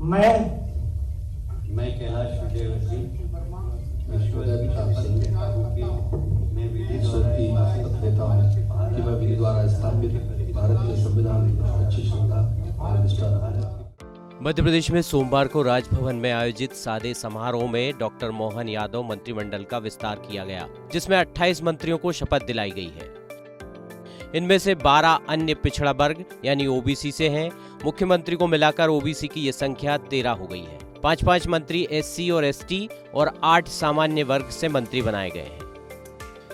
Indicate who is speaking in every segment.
Speaker 1: मैं कैलाश विजयवर्गीय मैं विधि द्वारा स्थापित भारतीय संविधान की अच्छी श्रद्धा और निष्ठा रहा।
Speaker 2: मध्य प्रदेश में सोमवार को राजभवन में आयोजित सादे समारोह में डॉक्टर मोहन यादव मंत्रिमंडल का विस्तार किया गया, जिसमें 28 मंत्रियों को शपथ दिलाई गई है। इनमें से 12 अन्य पिछड़ा वर्ग यानी ओबीसी से हैं। मुख्यमंत्री को मिलाकर ओबीसी की ये संख्या 13 हो गई है। 5-5 मंत्री एससी और एसटी और 8 सामान्य वर्ग से मंत्री बनाए गए हैं।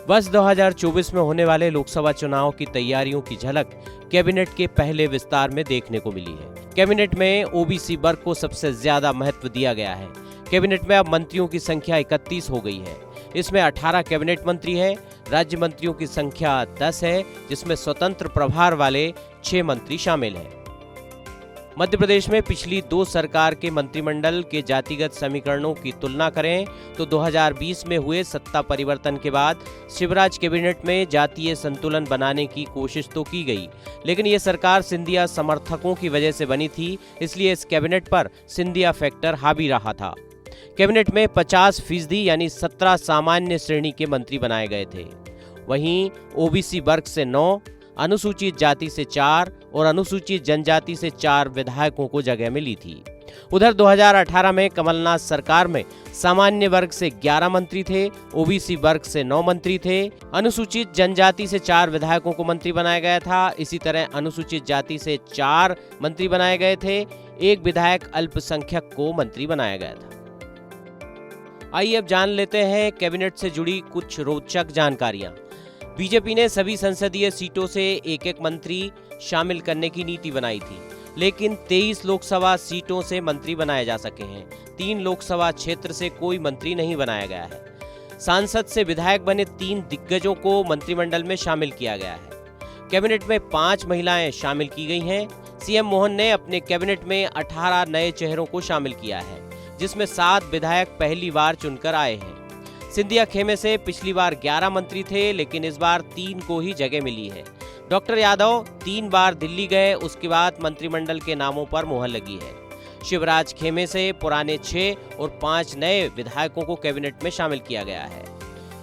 Speaker 2: वर्ष 2024 में होने वाले लोकसभा चुनाव की तैयारियों की झलक कैबिनेट के पहले विस्तार में देखने को मिली है। कैबिनेट में ओबीसी वर्ग को सबसे ज्यादा महत्व दिया गया है। कैबिनेट में अब मंत्रियों की संख्या 31 हो गई है। इसमें 18 कैबिनेट मंत्री हैं। राज्य मंत्रियों की संख्या 10 है, जिसमें स्वतंत्र प्रभार वाले 6 मंत्री शामिल हैं। मध्य प्रदेश में पिछली 2 सरकार के मंत्रिमंडल के जातिगत समीकरणों की तुलना करें तो 2020 में हुए सत्ता परिवर्तन के बाद शिवराज कैबिनेट में जातीय संतुलन बनाने की कोशिश तो की गई, लेकिन ये सरकार सिंधिया समर्थकों की वजह से बनी थी, इसलिए इस कैबिनेट पर सिंधिया फैक्टर हावी रहा था। कैबिनेट में 50% यानी 17 सामान्य श्रेणी के मंत्री बनाए गए थे। वहीं ओबीसी वर्ग से 9, अनुसूचित जाति से 4 और अनुसूचित जनजाति से 4 विधायकों को जगह मिली थी। उधर 2018 में कमलनाथ सरकार में सामान्य वर्ग से 11 मंत्री थे, ओबीसी वर्ग से 9 मंत्री थे, अनुसूचित जनजाति से 4 विधायकों को मंत्री बनाया गया था। इसी तरह अनुसूचित जाति से 4 मंत्री बनाए गए थे, 1 विधायक अल्पसंख्यक को मंत्री बनाया गया था। आइए अब जान लेते हैं कैबिनेट से जुड़ी कुछ रोचक जानकारियां। बीजेपी ने सभी संसदीय सीटों से एक मंत्री शामिल करने की नीति बनाई थी, लेकिन 23 लोकसभा सीटों से मंत्री बनाए जा सके हैं। 3 लोकसभा क्षेत्र से कोई मंत्री नहीं बनाया गया है। सांसद से विधायक बने 3 दिग्गजों को मंत्रिमंडल में शामिल किया गया है। कैबिनेट में 5 महिलाएं शामिल की गई हैं। सीएम मोहन ने अपने कैबिनेट में 18 नए चेहरों को शामिल किया है, जिसमें 7 विधायक पहली बार चुनकर आए हैं। सिंधिया खेमे से पिछली बार 11 मंत्री थे, लेकिन इस बार 3 को ही जगह मिली है। डॉक्टर यादव 3 बार दिल्ली गए, उसके बाद मंत्रिमंडल के नामों पर मुहर लगी है। शिवराज खेमे से पुराने 6 और 5 नए विधायकों को कैबिनेट में शामिल किया गया है।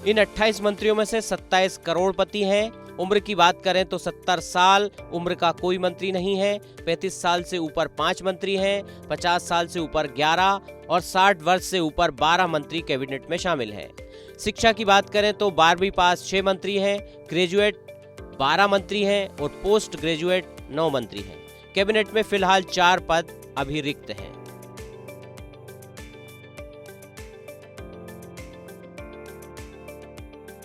Speaker 2: इन 28 मंत्रियों में से 27 करोड़पति हैं। उम्र की बात करें तो 70 साल उम्र का कोई मंत्री नहीं है। 35 साल से ऊपर 5 मंत्री हैं, 50 साल से ऊपर 11 और 60 वर्ष से ऊपर 12 मंत्री कैबिनेट में शामिल हैं। शिक्षा की बात करें तो 12वीं पास 6 मंत्री हैं, ग्रेजुएट 12 मंत्री हैं और पोस्ट ग्रेजुएट 9 मंत्री हैं। कैबिनेट में फिलहाल 4 पद अभी रिक्त हैं।